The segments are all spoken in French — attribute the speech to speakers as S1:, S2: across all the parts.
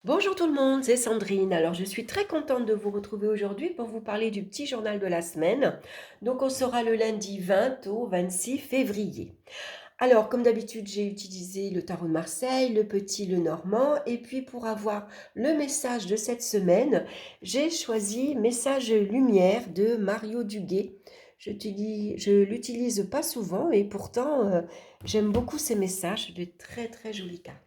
S1: Bonjour tout le monde, c'est Sandrine. Alors je suis très contente de vous retrouver aujourd'hui pour vous parler du petit journal de la semaine. Donc on sera le lundi 20 au 26 février. Alors comme d'habitude j'ai utilisé le tarot de Marseille, le petit, le normand et puis pour avoir le message de cette semaine, j'ai choisi Message Lumière de Mario Duguay. Je l'utilise pas souvent et pourtant j'aime beaucoup ces messages, de très très jolies cartes.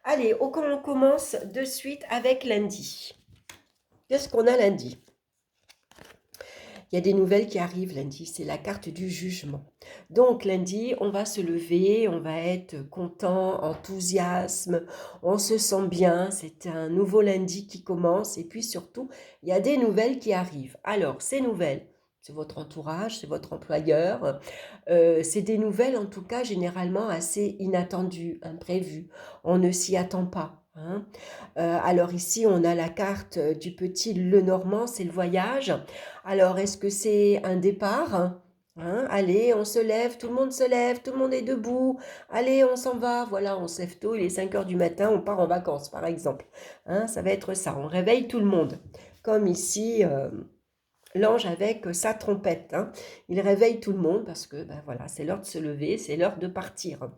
S1: Allez, on commence de suite avec lundi. Qu'est-ce qu'on a lundi? Il y a des nouvelles qui arrivent lundi, c'est la carte du jugement. Donc lundi, on va se lever, on va être content, enthousiasme, on se sent bien, c'est un nouveau lundi qui commence et puis surtout, il y a des nouvelles qui arrivent. Alors, ces nouvelles, c'est votre entourage, c'est votre employeur, c'est des nouvelles en tout cas généralement assez inattendues, imprévues, on ne s'y attend pas, hein. Alors ici, on a la carte du petit Lenormand, c'est le voyage. Alors, est-ce que c'est un départ? Hein, allez, on se lève, tout le monde se lève, tout le monde est debout. Allez, on s'en va. Voilà, on se lève tôt, il est 5 heures du matin, on part en vacances, par exemple. Hein, ça va être ça, on réveille tout le monde. Comme ici, l'ange avec sa trompette. Hein. Il réveille tout le monde parce que, ben voilà, c'est l'heure de se lever, c'est l'heure de partir.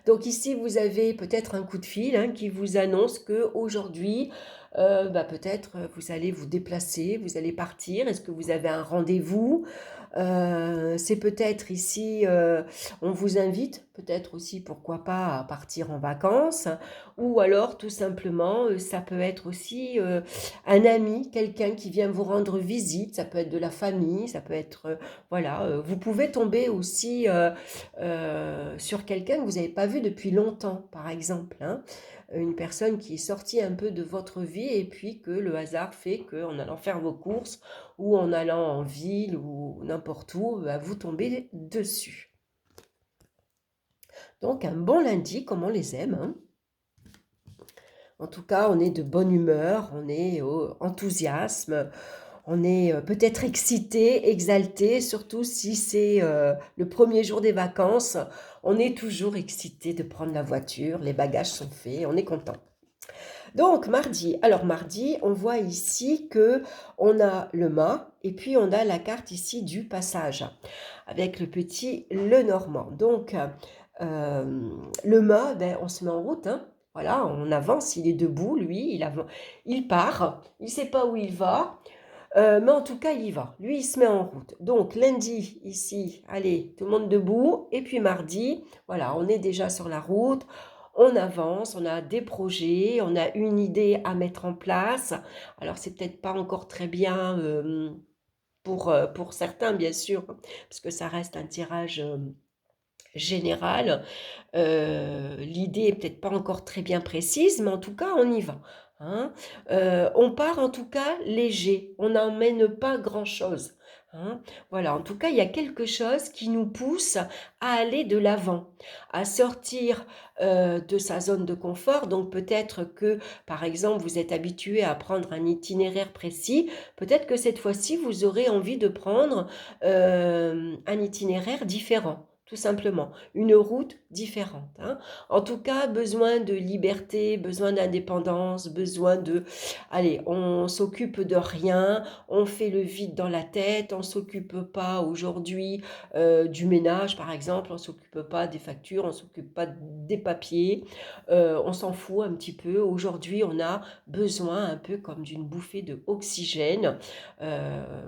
S1: Donc ici, vous avez peut-être un coup de fil qui vous annonce qu'aujourd'hui, peut-être vous allez vous déplacer, vous allez partir. Est-ce que vous avez un rendez-vous? C'est peut-être ici, on vous invite, peut-être aussi, pourquoi pas, à partir en vacances. Ou alors, tout simplement, ça peut être aussi un ami, quelqu'un qui vient vous rendre visite. Ça peut être de la famille, ça peut être, voilà. Vous pouvez tomber aussi sur quelqu'un que vous n'avez pas vu depuis longtemps, par exemple, hein. Une personne qui est sortie un peu de votre vie et puis que le hasard fait qu'en allant faire vos courses ou en allant en ville ou n'importe où, vous tombez dessus. Donc un bon lundi, comme on les aime, hein. En tout cas, on est de bonne humeur, on est au enthousiasme, on est peut-être excité, exalté, surtout si c'est le premier jour des vacances. On est toujours excité de prendre la voiture, les bagages sont faits, on est content. Donc mardi, alors mardi, on voit ici que on a le mât et puis on a la carte ici du passage avec le petit Lenormand. Donc le mât, ben, on se met en route, hein. Voilà, on avance, il est debout, lui, il part, il ne sait pas où il va, mais en tout cas, il y va. Lui, il se met en route. Donc, lundi, ici, allez, tout le monde debout. Et puis mardi, voilà, on est déjà sur la route. On avance, on a des projets, on a une idée à mettre en place. Alors, c'est peut-être pas encore très bien pour certains, bien sûr, parce que ça reste un tirage général. L'idée est peut-être pas encore très bien précise, mais en tout cas, on y va. Hein. On part en tout cas léger, on n'emmène pas grand-chose. Hein. Voilà, en tout cas, il y a quelque chose qui nous pousse à aller de l'avant, à sortir de sa zone de confort. Donc peut-être que, par exemple, vous êtes habitué à prendre un itinéraire précis. Peut-être que cette fois-ci, vous aurez envie de prendre un itinéraire différent. Tout simplement, une route différente. Hein. En tout cas, besoin de liberté, besoin d'indépendance, besoin de... Allez, on s'occupe de rien, on fait le vide dans la tête, on s'occupe pas aujourd'hui du ménage, par exemple, on s'occupe pas des factures, on s'occupe pas des papiers, on s'en fout un petit peu. Aujourd'hui, on a besoin un peu comme d'une bouffée d'oxygène.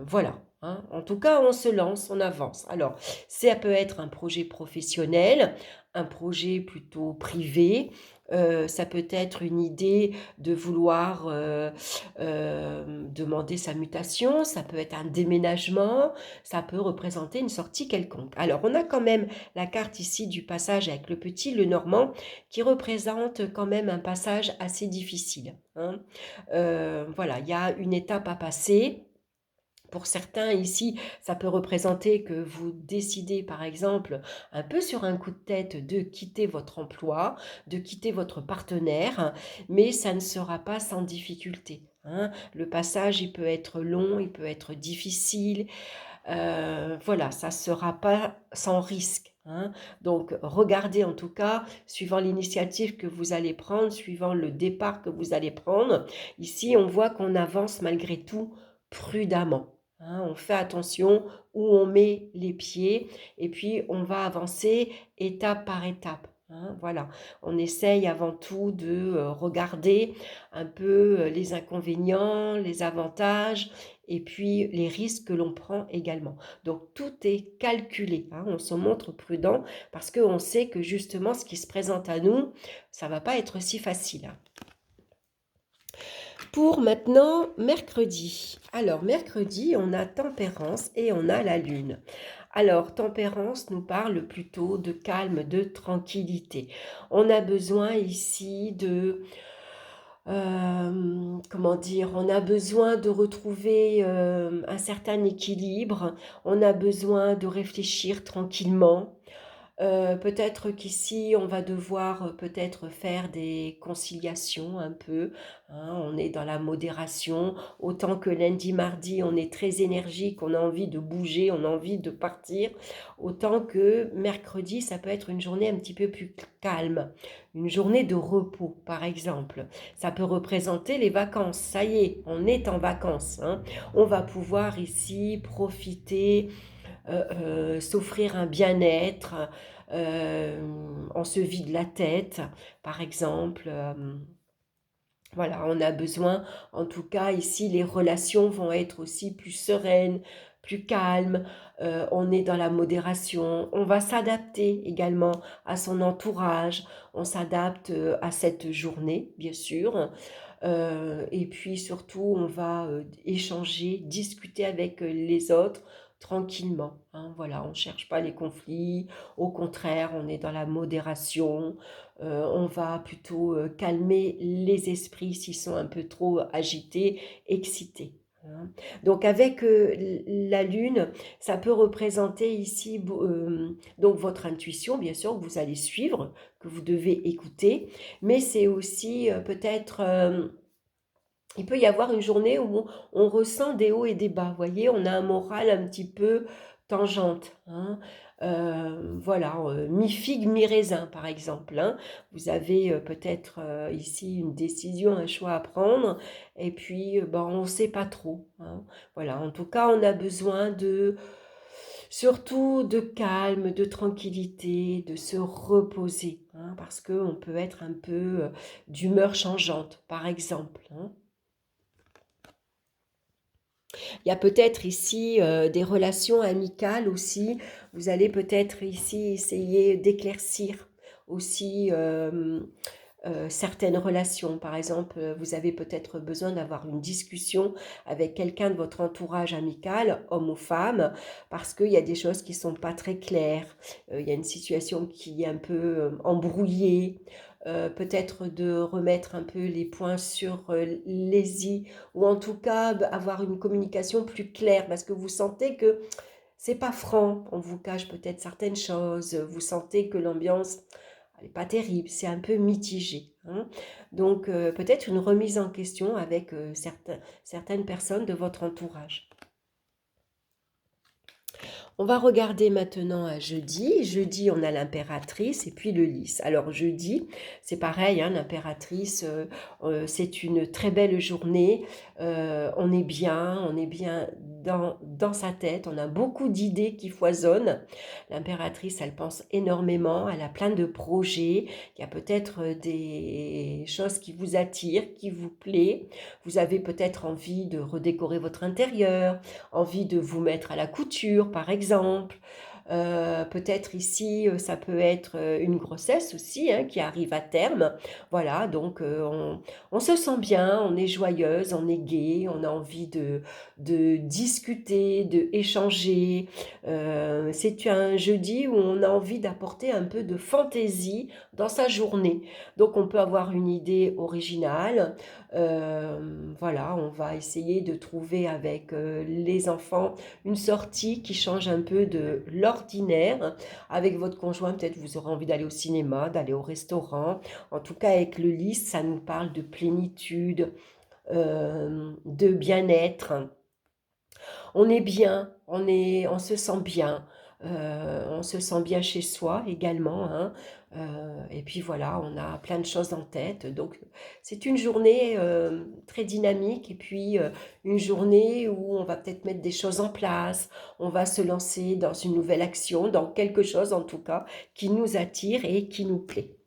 S1: Voilà. Hein. En tout cas, on se lance, on avance. Alors, ça peut être un projet professionnel, un projet plutôt privé. Ça peut être une idée de vouloir demander sa mutation, ça peut être un déménagement, ça peut représenter une sortie quelconque. Alors, on a quand même la carte ici du passage avec le petit Lenormand qui représente quand même un passage assez difficile. Hein. Voilà, il y a une étape à passer. Pour certains ici, ça peut représenter que vous décidez par exemple un peu sur un coup de tête de quitter votre emploi, de quitter votre partenaire, mais ça ne sera pas sans difficulté. Hein. Le passage, il peut être long, il peut être difficile. Voilà, ça ne sera pas sans risque, hein. Donc regardez en tout cas, suivant l'initiative que vous allez prendre, suivant le départ que vous allez prendre. Ici, on voit qu'on avance malgré tout prudemment, hein. On fait attention où on met les pieds et puis on va avancer étape par étape, hein. Voilà, on essaye avant tout de regarder un peu les inconvénients, les avantages et puis les risques que l'on prend également. Donc tout est calculé, hein. On se montre prudent parce qu'on sait que justement ce qui se présente à nous, ça va pas être si facile, hein. Pour maintenant mercredi. Alors mercredi, on a Tempérance et on a la Lune. Alors Tempérance nous parle plutôt de calme, de tranquillité. On a besoin ici de comment dire? On a besoin de retrouver, un certain équilibre. On a besoin de réfléchir tranquillement. Peut-être qu'ici, on va devoir, peut-être faire des conciliations un peu, hein. On est dans la modération. Autant que lundi, mardi, on est très énergique, on a envie de bouger, on a envie de partir. Autant que mercredi, ça peut être une journée un petit peu plus calme, une journée de repos, par exemple. Ça peut représenter les vacances. Ça y est, on est en vacances, hein. On va pouvoir ici profiter, s'offrir un bien-être, on se vide la tête, par exemple. Voilà, on a besoin, en tout cas ici, les relations vont être aussi plus sereines, plus calmes, on est dans la modération, on va s'adapter également à son entourage, on s'adapte à cette journée, bien sûr, et puis surtout, on va échanger, discuter avec les autres tranquillement, hein. Voilà, on ne cherche pas les conflits, au contraire, on est dans la modération, on va plutôt calmer les esprits s'ils sont un peu trop agités, excités, hein. Donc avec la lune, ça peut représenter ici donc votre intuition, bien sûr, que vous allez suivre, que vous devez écouter, mais c'est aussi peut-être il peut y avoir une journée où on ressent des hauts et des bas. Vous voyez, on a un moral un petit peu tangente, hein. Voilà, mi-figue, mi-raisin, par exemple, hein. Vous avez peut-être ici une décision, un choix à prendre, et puis ben, on ne sait pas trop, hein. Voilà, en tout cas, on a besoin de surtout de calme, de tranquillité, de se reposer, hein, parce qu'on peut être un peu d'humeur changeante, par exemple, hein. Il y a peut-être ici des relations amicales aussi. Vous allez peut-être ici essayer d'éclaircir aussi certaines relations. Par exemple, vous avez peut-être besoin d'avoir une discussion avec quelqu'un de votre entourage amical, homme ou femme, parce qu'il y a des choses qui ne sont pas très claires. Il y a une situation qui est un peu embrouillée. Peut-être de remettre un peu les points sur les i, ou en tout cas avoir une communication plus claire, parce que vous sentez que c'est pas franc, on vous cache peut-être certaines choses, vous sentez que l'ambiance elle n'est pas terrible, c'est un peu mitigé, hein. Donc peut-être une remise en question avec certaines personnes de votre entourage. On va regarder maintenant à jeudi. Jeudi, on a l'impératrice et puis le lys. Alors jeudi, c'est pareil, hein, l'impératrice, c'est une très belle journée. On est bien dans sa tête. On a beaucoup d'idées qui foisonnent. L'impératrice, elle pense énormément. Elle a plein de projets. Il y a peut-être des choses qui vous attirent, qui vous plaisent. Vous avez peut-être envie de redécorer votre intérieur, envie de vous mettre à la couture, par exemple. Peut-être ici, ça peut être une grossesse aussi, hein, qui arrive à terme. Voilà, donc on se sent bien, on est joyeuse, on est gai, on a envie de discuter, de échanger. C'est un jeudi où on a envie d'apporter un peu de fantaisie dans sa journée. Donc on peut avoir une idée originale. Voilà, on va essayer de trouver avec les enfants une sortie qui change un peu de l'ordinaire. Avec votre conjoint, peut-être vous aurez envie d'aller au cinéma, d'aller au restaurant. En tout cas, avec le lys, ça nous parle de plénitude, de bien-être. on est bien, on se sent bien, on se sent bien chez soi également, hein. Et puis voilà, on a plein de choses en tête. Donc c'est une journée très dynamique et puis une journée où on va peut-être mettre des choses en place, on va se lancer dans une nouvelle action, dans quelque chose en tout cas qui nous attire et qui nous plaît.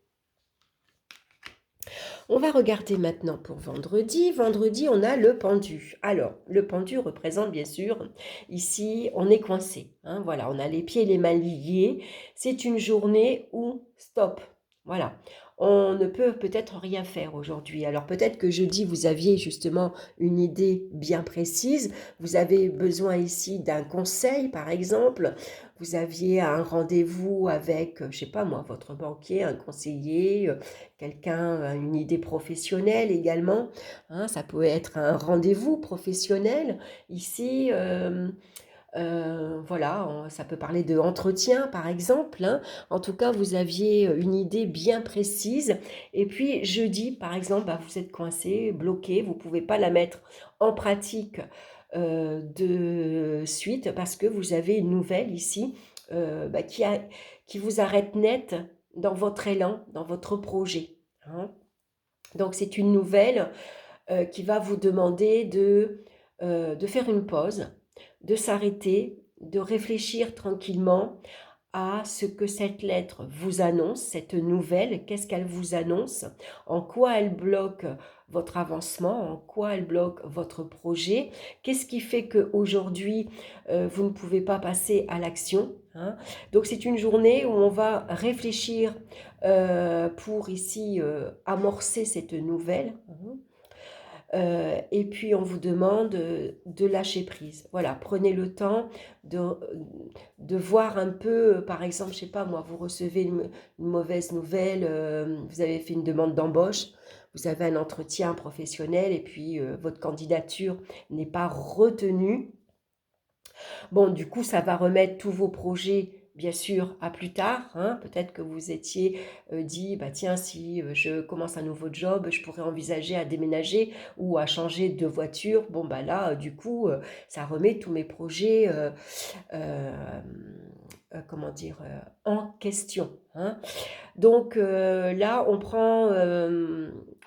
S1: On va regarder maintenant pour vendredi. Vendredi, on a le pendu. Alors, le pendu représente bien sûr, ici, on est coincé, hein, voilà, on a les pieds et les mains liés. C'est une journée où stop. Voilà. On ne peut peut-être rien faire aujourd'hui. Alors peut-être que jeudi, vous aviez justement une idée bien précise. Vous avez besoin ici d'un conseil, par exemple. Vous aviez un rendez-vous avec, je sais pas moi, votre banquier, un conseiller, quelqu'un a une idée professionnelle également, hein, ça peut être un rendez-vous professionnel. Ici, voilà, ça peut parler de entretien par exemple, hein. En tout cas, vous aviez une idée bien précise. Et puis jeudi, par exemple, bah, vous êtes coincé, bloqué, vous ne pouvez pas la mettre en pratique de suite parce que vous avez une nouvelle ici bah, qui vous arrête net dans votre élan, dans votre projet, hein. Donc c'est une nouvelle qui va vous demander de faire une pause, de s'arrêter, de réfléchir tranquillement à ce que cette lettre vous annonce, cette nouvelle, qu'est-ce qu'elle vous annonce, en quoi elle bloque votre avancement, en quoi elle bloque votre projet, qu'est-ce qui fait qu'aujourd'hui, vous ne pouvez pas passer à l'action, hein. Donc c'est une journée où on va réfléchir pour ici amorcer cette nouvelle, hein. Et puis on vous demande de lâcher prise. Voilà, prenez le temps de, de voir un peu, par exemple, je sais pas moi, vous recevez une mauvaise nouvelle, vous avez fait une demande d'embauche, vous avez un entretien professionnel et puis votre candidature n'est pas retenue. Bon, du coup, ça va remettre tous vos projets, bien sûr, à plus tard, hein. Peut-être que vous étiez dit, bah tiens, si je commence un nouveau job, je pourrais envisager à déménager ou à changer de voiture. Bon, bah là, du coup, ça remet tous mes projets, comment dire, en question, hein. Donc là,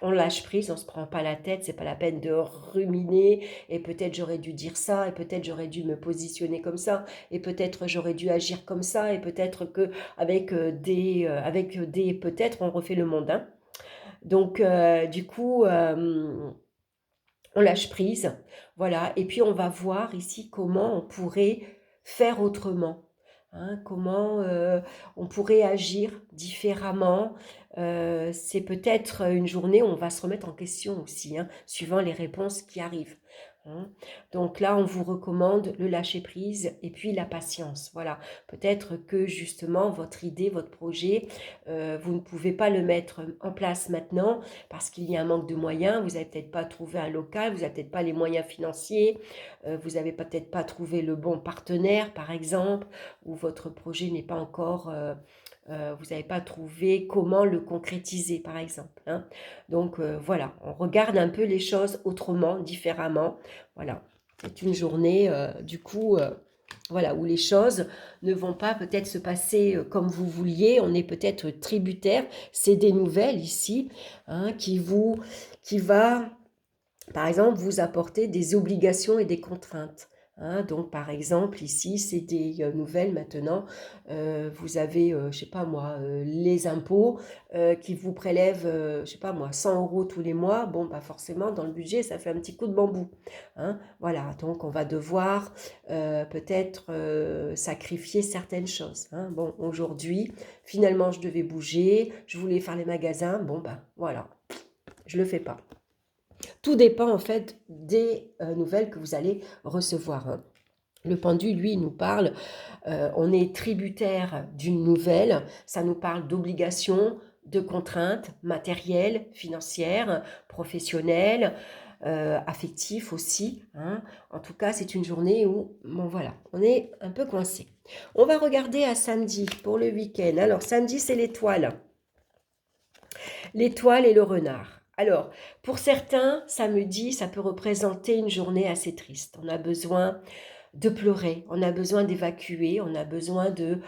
S1: on lâche prise, on ne se prend pas la tête, c'est pas la peine de ruminer, et peut-être j'aurais dû dire ça, et peut-être j'aurais dû me positionner comme ça, et peut-être j'aurais dû agir comme ça, et peut-être que avec des peut-être, on refait le monde, hein. Donc du coup, on lâche prise, voilà, et puis on va voir ici comment on pourrait faire autrement, hein, comment on pourrait agir différemment. C'est peut-être une journée où on va se remettre en question aussi, hein, suivant les réponses qui arrivent, hein. Donc là, on vous recommande le lâcher-prise et puis la patience. Voilà, peut-être que justement, votre idée, votre projet, vous ne pouvez pas le mettre en place maintenant parce qu'il y a un manque de moyens, vous n'avez peut-être pas trouvé un local, vous n'avez peut-être pas les moyens financiers, vous n'avez peut-être pas trouvé le bon partenaire par exemple, ou votre projet n'est pas encore, vous n'avez pas trouvé comment le concrétiser par exemple, hein. Donc voilà, on regarde un peu les choses autrement, différemment. Voilà, c'est une journée du coup voilà, où les choses ne vont pas peut-être se passer comme vous vouliez, on est peut-être tributaire, c'est des nouvelles ici, hein, qui va, par exemple, vous apporter des obligations et des contraintes, hein. Donc, par exemple, ici, c'est des nouvelles maintenant. Vous avez, je sais pas moi, les impôts qui vous prélèvent, je sais pas moi, 100 euros tous les mois. Bon, bah forcément, dans le budget, ça fait un petit coup de bambou, hein. Voilà, donc on va devoir peut-être sacrifier certaines choses, hein. Bon, aujourd'hui, finalement, je devais bouger, je voulais faire les magasins. Bon, bah voilà, je le fais pas. Tout dépend en fait des nouvelles que vous allez recevoir, hein. Le pendu, lui, nous parle, on est tributaire d'une nouvelle, ça nous parle d'obligations, de contraintes matérielles, financières, professionnelles, affectives aussi, hein. En tout cas, c'est une journée où, bon voilà, on est un peu coincé. On va regarder à samedi pour le week-end. Alors, samedi, c'est l'étoile. L'étoile et le renard. Alors, pour certains, samedi, ça peut représenter une journée assez triste. On a besoin de pleurer, on a besoin d'évacuer, on a besoin de...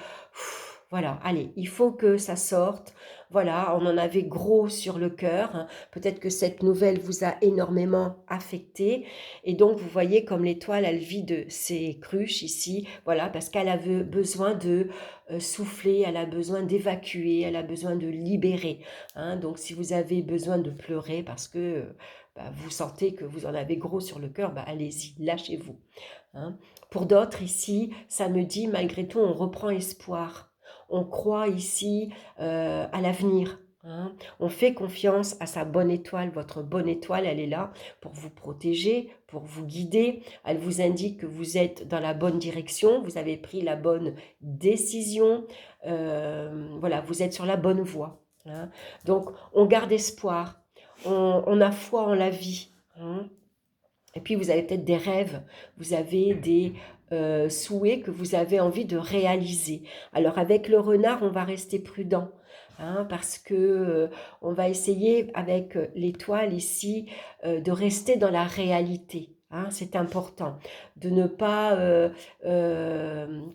S1: Voilà, allez, il faut que ça sorte. Voilà, on en avait gros sur le cœur, hein. Peut-être que cette nouvelle vous a énormément affecté. Et donc, vous voyez comme l'étoile, elle vide ses cruches ici. Voilà, parce qu'elle a besoin de souffler, elle a besoin d'évacuer, elle a besoin de libérer, hein. Donc, si vous avez besoin de pleurer parce que vous sentez que vous en avez gros sur le cœur, allez-y, lâchez-vous, hein. Pour d'autres ici, ça me dit malgré tout, on reprend espoir. On croit ici à l'avenir, hein. On fait confiance à sa bonne étoile. Votre bonne étoile, elle est là pour vous protéger, pour vous guider. Elle vous indique que vous êtes dans la bonne direction, vous avez pris la bonne décision. Voilà, vous êtes sur la bonne voie, hein. Donc, on garde espoir. On a foi en la vie, hein. Et puis, vous avez peut-être des rêves, vous avez des souhaits que vous avez envie de réaliser. Alors, avec le renard, on va rester prudent, hein, parce que on va essayer, avec l'étoile ici, de rester dans la réalité, hein. C'est important de ne pas,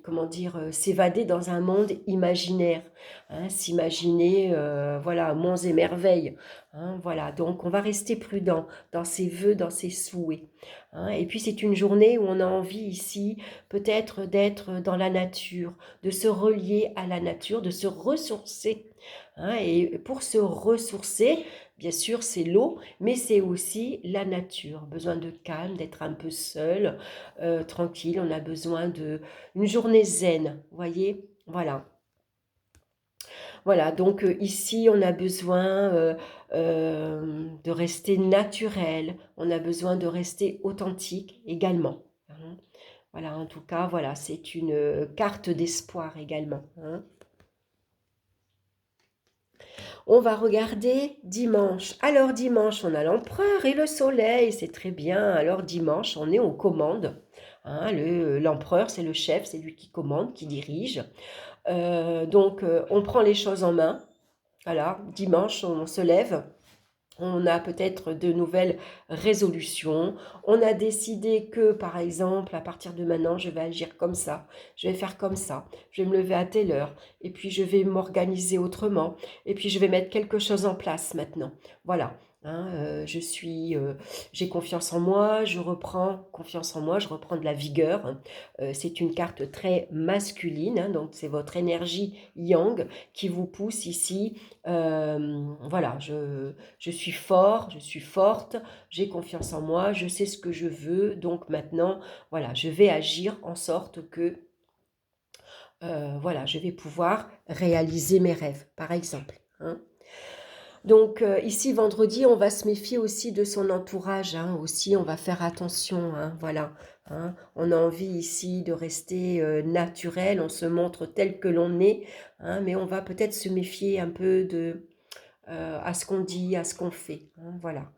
S1: comment dire, s'évader dans un monde imaginaire, hein, s'imaginer, voilà, monts et merveilles, hein, voilà. Donc, on va rester prudent dans ses vœux, dans ses souhaits, hein. Et puis c'est une journée où on a envie ici peut-être d'être dans la nature, de se relier à la nature, de se ressourcer, hein. Et pour se ressourcer, bien sûr c'est l'eau, mais c'est aussi la nature. Besoin de calme, d'être un peu seul, tranquille. On a besoin d'une journée zen, vous voyez, voilà. Voilà, donc ici, on a besoin de rester naturel, on a besoin de rester authentique également, hein. Voilà, en tout cas, voilà, c'est une carte d'espoir également, hein. On va regarder dimanche. Alors dimanche, on a l'empereur et le soleil, c'est très bien. Alors dimanche, on est aux commandes, hein. L'empereur, c'est le chef, c'est lui qui commande, qui dirige. Donc, on prend les choses en main. Voilà, dimanche, on se lève, on a peut-être de nouvelles résolutions. On a décidé que, par exemple, à partir de maintenant, je vais agir comme ça, je vais faire comme ça, je vais me lever à telle heure, et puis je vais m'organiser autrement, et puis je vais mettre quelque chose en place maintenant. Voilà, hein, j'ai confiance en moi, je reprends confiance en moi, je reprends de la vigueur. C'est une carte très masculine, hein, donc c'est votre énergie yang qui vous pousse ici. Voilà, je suis fort, je suis forte, j'ai confiance en moi, je sais ce que je veux, donc maintenant, voilà, je vais agir en sorte que, voilà, je vais pouvoir réaliser mes rêves, par exemple, hein. Donc ici, vendredi, on va se méfier aussi de son entourage, hein, aussi, on va faire attention, hein, voilà, hein. On a envie ici de rester naturel, on se montre tel que l'on est, hein, mais on va peut-être se méfier un peu à ce qu'on dit, à ce qu'on fait, hein, voilà.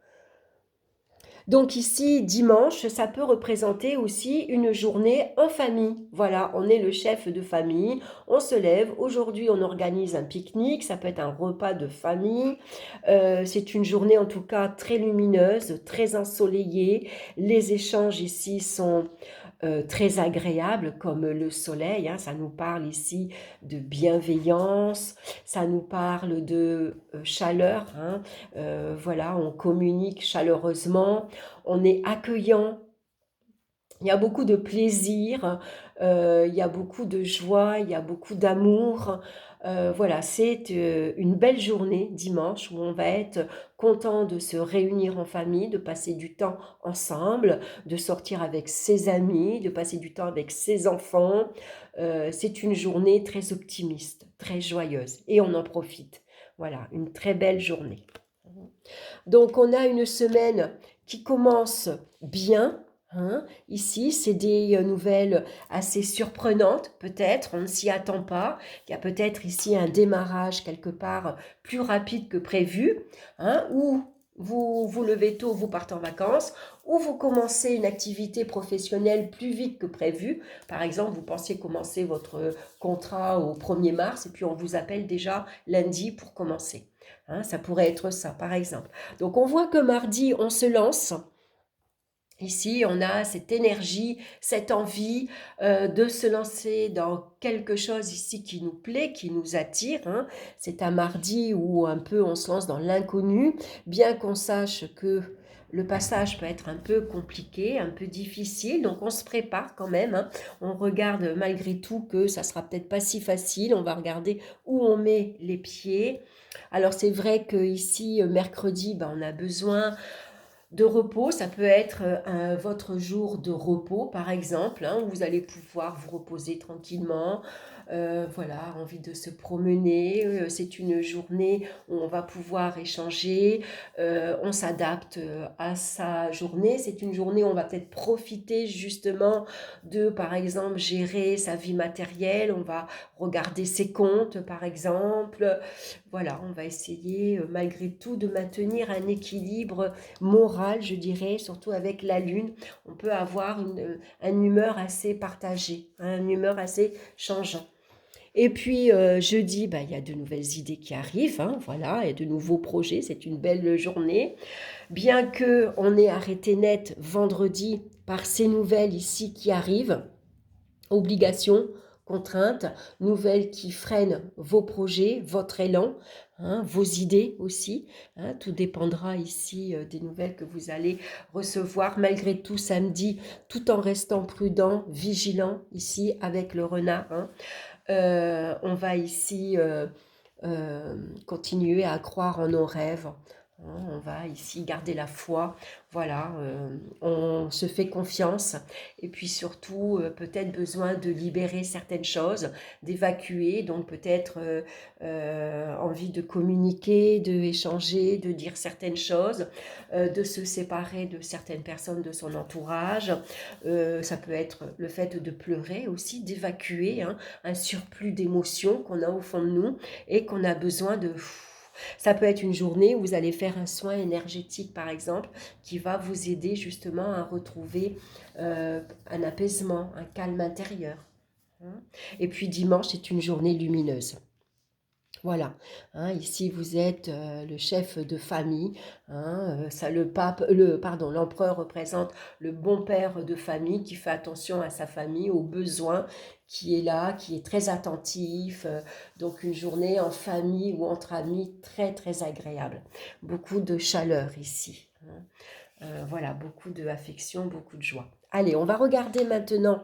S1: Donc ici, dimanche, ça peut représenter aussi une journée en famille. Voilà, on est le chef de famille, on se lève. Aujourd'hui, on organise un pique-nique, ça peut être un repas de famille. C'est une journée en tout cas très lumineuse, très ensoleillée. Les échanges ici sont très agréable comme le soleil, hein. Ça nous parle ici de bienveillance, ça nous parle de chaleur, hein. Voilà, on communique chaleureusement, on est accueillant. Il y a beaucoup de plaisir, il y a beaucoup de joie, il y a beaucoup d'amour. Voilà, c'est une belle journée dimanche où on va être content de se réunir en famille, de passer du temps ensemble, de sortir avec ses amis, de passer du temps avec ses enfants. C'est une journée très optimiste, très joyeuse et on en profite. Voilà, une très belle journée. Donc on a une semaine qui commence bien, hein. Ici, c'est des nouvelles assez surprenantes, peut-être, on ne s'y attend pas. Il y a peut-être ici un démarrage quelque part plus rapide que prévu, hein, ou vous vous levez tôt, vous partez en vacances, ou vous commencez une activité professionnelle plus vite que prévu. Par exemple, vous pensiez commencer votre contrat au 1er mars et puis on vous appelle déjà lundi pour commencer, hein. Ça pourrait être ça, par exemple. Donc, on voit que mardi, on se lance. Ici, on a cette énergie, cette envie de se lancer dans quelque chose ici qui nous plaît, qui nous attire, hein. C'est un mardi où un peu on se lance dans l'inconnu, bien qu'on sache que le passage peut être un peu compliqué, un peu difficile, donc on se prépare quand même, hein. On regarde malgré tout que ça sera peut-être pas si facile, on va regarder où on met les pieds. Alors c'est vrai que ici mercredi, ben, on a besoin de repos. Ça peut être votre jour de repos, par exemple, hein, où vous allez pouvoir vous reposer tranquillement. Voilà, envie de se promener. C'est une journée où on va pouvoir échanger. On s'adapte à sa journée. C'est une journée où on va peut-être profiter justement de, par exemple, gérer sa vie matérielle. On va regarder ses comptes, par exemple. Voilà, on va essayer malgré tout de maintenir un équilibre moral, je dirais, surtout avec la lune. On peut avoir une humeur assez partagée, hein, une humeur assez changeante. Et puis jeudi, bah, il y a de nouvelles idées qui arrivent, hein, voilà, et de nouveaux projets, c'est une belle journée. Bien qu'on ait arrêté net vendredi par ces nouvelles ici qui arrivent, obligations, contraintes, nouvelles qui freinent vos projets, votre élan, hein, vos idées aussi, hein, tout dépendra ici des nouvelles que vous allez recevoir malgré tout samedi, tout en restant prudent, vigilant ici avec le renard, hein. On va ici continuer à croire en nos rêves, hein. On va ici garder la foi, voilà, on se fait confiance et puis surtout peut-être besoin de libérer certaines choses, d'évacuer, donc peut-être envie de communiquer, de échanger, de dire certaines choses, de se séparer de certaines personnes de son entourage. Ça peut être le fait de pleurer aussi, d'évacuer, hein, un surplus d'émotions qu'on a au fond de nous et qu'on a besoin de... Ça peut être une journée où vous allez faire un soin énergétique, par exemple, qui va vous aider justement à retrouver un apaisement, un calme intérieur, hein. Et puis dimanche, c'est une journée lumineuse. Voilà, hein, ici vous êtes le chef de famille, hein, ça, l'empereur représente le bon père de famille qui fait attention à sa famille, aux besoins, qui est là, qui est très attentif. Donc une journée en famille ou entre amis très très agréable. Beaucoup de chaleur ici, hein. Voilà, beaucoup d'affection, beaucoup de joie. Allez, on va regarder maintenant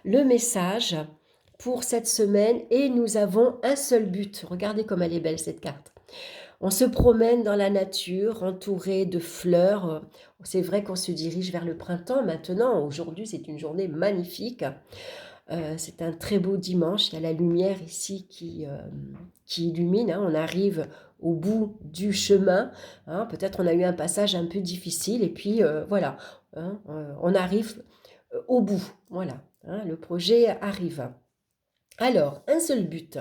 S1: le message pour cette semaine et nous avons un seul but. Regardez comme elle est belle cette carte. On se promène dans la nature entouré de fleurs. C'est vrai qu'on se dirige vers le printemps maintenant. Aujourd'hui, c'est une journée magnifique. C'est un très beau dimanche. Il y a la lumière ici qui illumine, hein. On arrive au bout du chemin, hein. Peut-être on a eu un passage un peu difficile et puis voilà, hein, on arrive au bout. Voilà, hein, le projet arrive. Alors, un seul but.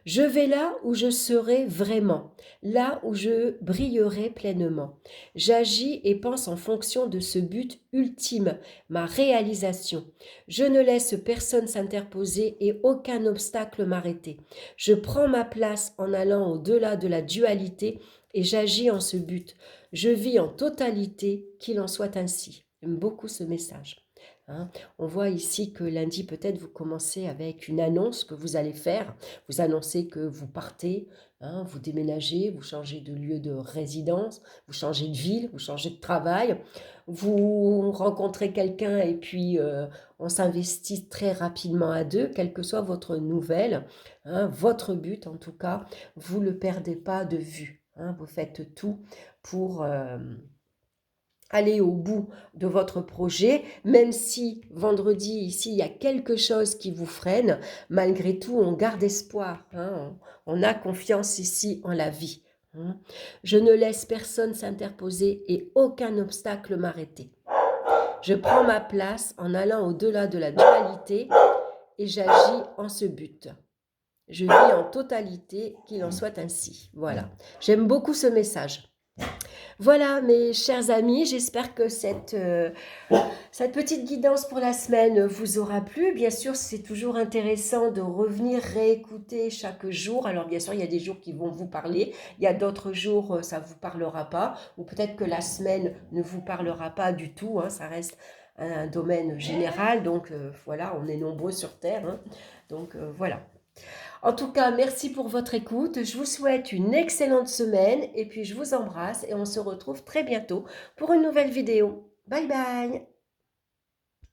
S1: Je vais là où je serai vraiment, là où je brillerai pleinement. J'agis et pense en fonction de ce but ultime, ma réalisation. Je ne laisse personne s'interposer et aucun obstacle m'arrêter. Je prends ma place en allant au-delà de la dualité et j'agis en ce but. Je vis en totalité, qu'il en soit ainsi. J'aime beaucoup ce message, hein. On voit ici que lundi, peut-être vous commencez avec une annonce que vous allez faire. Vous annoncez que vous partez, hein, vous déménagez, vous changez de lieu de résidence, vous changez de ville, vous changez de travail, vous rencontrez quelqu'un et puis on s'investit très rapidement à deux, quelle que soit votre nouvelle, hein, votre but en tout cas, vous ne le perdez pas de vue, hein. Vous faites tout pour... aller au bout de votre projet, même si vendredi, ici, il y a quelque chose qui vous freine, malgré tout, on garde espoir, hein, on a confiance ici en la vie, hein. Je ne laisse personne s'interposer et aucun obstacle m'arrêter. Je prends ma place en allant au-delà de la dualité et j'agis en ce but. Je vis en totalité, qu'il en soit ainsi. Voilà. J'aime beaucoup ce message. Voilà, mes chers amis, j'espère que cette petite guidance pour la semaine vous aura plu. Bien sûr, c'est toujours intéressant de revenir réécouter chaque jour. Alors bien sûr, il y a des jours qui vont vous parler, il y a d'autres jours, ça ne vous parlera pas, ou peut-être que la semaine ne vous parlera pas du tout, hein, ça reste un domaine général, donc voilà, on est nombreux sur Terre, hein, donc voilà. En tout cas, merci pour votre écoute. Je vous souhaite une excellente semaine et puis je vous embrasse et on se retrouve très bientôt pour une nouvelle vidéo. Bye bye!